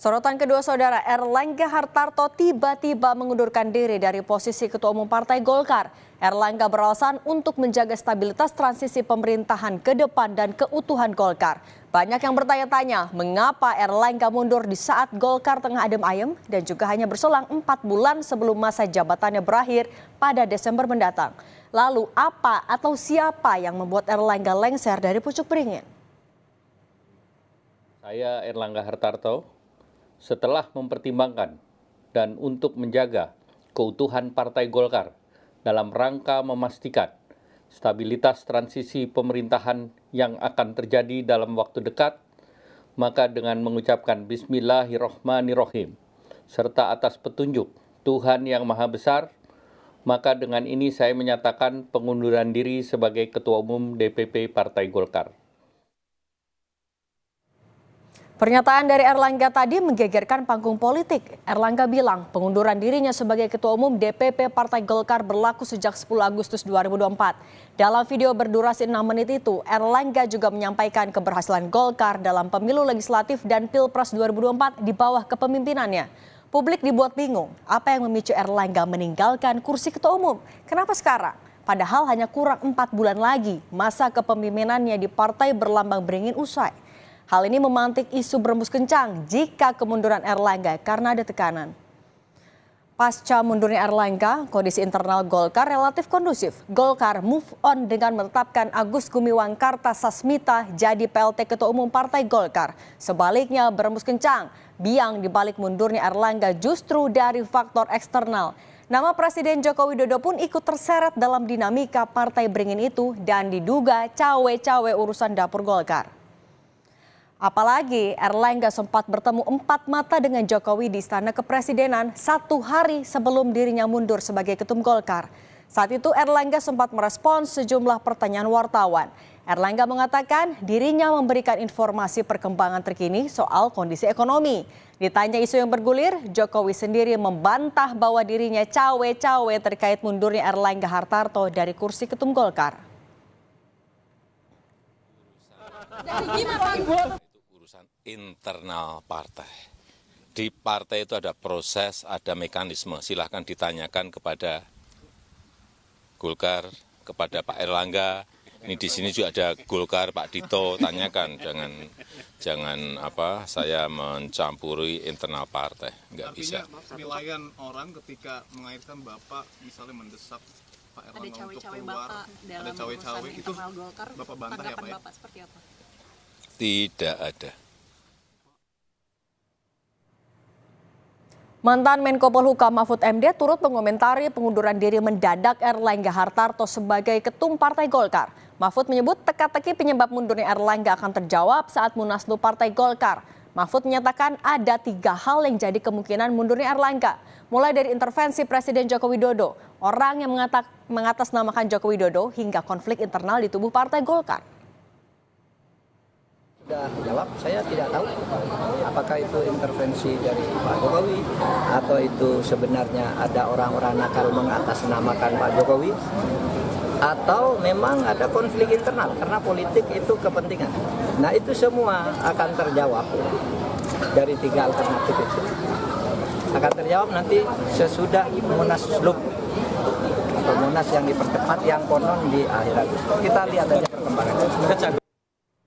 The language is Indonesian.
Sorotan kedua saudara, Erlangga Hartarto tiba-tiba mengundurkan diri dari posisi Ketua Umum Partai Golkar. Erlangga beralasan untuk menjaga stabilitas transisi pemerintahan ke depan dan keutuhan Golkar. Banyak yang bertanya-tanya mengapa Erlangga mundur di saat Golkar tengah adem ayem dan juga hanya berselang 4 bulan sebelum masa jabatannya berakhir pada Desember mendatang. Lalu apa atau siapa yang membuat Erlangga lengser dari pucuk beringin? Saya Erlangga Hartarto. Setelah mempertimbangkan dan untuk menjaga keutuhan Partai Golkar dalam rangka memastikan stabilitas transisi pemerintahan yang akan terjadi dalam waktu dekat, maka dengan mengucapkan Bismillahirrohmanirrohim serta atas petunjuk Tuhan Yang Maha Besar, maka dengan ini saya menyatakan pengunduran diri sebagai Ketua Umum DPP Partai Golkar. Pernyataan dari Erlangga tadi menggegerkan panggung politik. Erlangga bilang pengunduran dirinya sebagai Ketua Umum DPP Partai Golkar berlaku sejak 10 Agustus 2024. Dalam video berdurasi 6 menit itu, Erlangga juga menyampaikan keberhasilan Golkar dalam pemilu legislatif dan Pilpres 2024 di bawah kepemimpinannya. Publik dibuat bingung, apa yang memicu Erlangga meninggalkan kursi Ketua Umum? Kenapa sekarang? Padahal hanya kurang 4 bulan lagi masa kepemimpinannya di partai berlambang beringin usai. Hal ini memantik isu berembus kencang jika kemunduran Erlangga karena ada tekanan. Pasca mundurnya Erlangga, kondisi internal Golkar relatif kondusif. Golkar move on dengan menetapkan Agus Gumiwang Kartasasmita jadi PLT Ketua Umum Partai Golkar. Sebaliknya berembus kencang, biang dibalik mundurnya Erlangga justru dari faktor eksternal. Nama Presiden Joko Widodo pun ikut terseret dalam dinamika partai beringin itu dan diduga cawe-cawe urusan dapur Golkar. Apalagi Erlangga sempat bertemu 4 mata dengan Jokowi di Istana Kepresidenan 1 hari sebelum dirinya mundur sebagai Ketum Golkar. Saat itu Erlangga sempat merespons sejumlah pertanyaan wartawan. Erlangga mengatakan dirinya memberikan informasi perkembangan terkini soal kondisi ekonomi. Ditanya isu yang bergulir, Jokowi sendiri membantah bahwa dirinya cawe-cawe terkait mundurnya Erlangga Hartarto dari kursi Ketum Golkar. Urusan internal partai. Di partai itu ada proses, ada mekanisme. Silahkan ditanyakan kepada Golkar, kepada Pak Erlangga. Ini di sini juga ada Golkar, Pak Dito, tanyakan. Jangan saya mencampuri internal partai. Nggak bisa. Artinya penilaian orang ketika mengaitkan Bapak misalnya mendesak Pak Erlangga untuk keluar, ada cawe-cawe itu Golkar, Bapak bantah ya Pak ya? Bapak seperti apa? Tidak ada. Mantan Menko Polhukam Mahfud MD turut mengomentari pengunduran diri mendadak Erlangga Hartarto sebagai Ketum Partai Golkar. Mahfud menyebut teka-teki penyebab mundurnya Erlangga akan terjawab saat Munaslup Partai Golkar. Mahfud menyatakan ada 3 hal yang jadi kemungkinan mundurnya Erlangga. Mulai dari intervensi Presiden Joko Widodo, orang yang mengatasnamakan Joko Widodo, hingga konflik internal di tubuh Partai Golkar. Sudah jawab, saya tidak tahu apakah itu intervensi dari Pak Jokowi atau itu sebenarnya ada orang-orang nakal mengatasnamakan Pak Jokowi atau memang ada konflik internal karena politik itu kepentingan. Nah itu semua akan terjawab dari 3 alternatif itu. Akan terjawab nanti sesudah Munaslup atau Munas yang dipercepat yang konon di akhir Agustus. Kita lihat aja perkembangannya.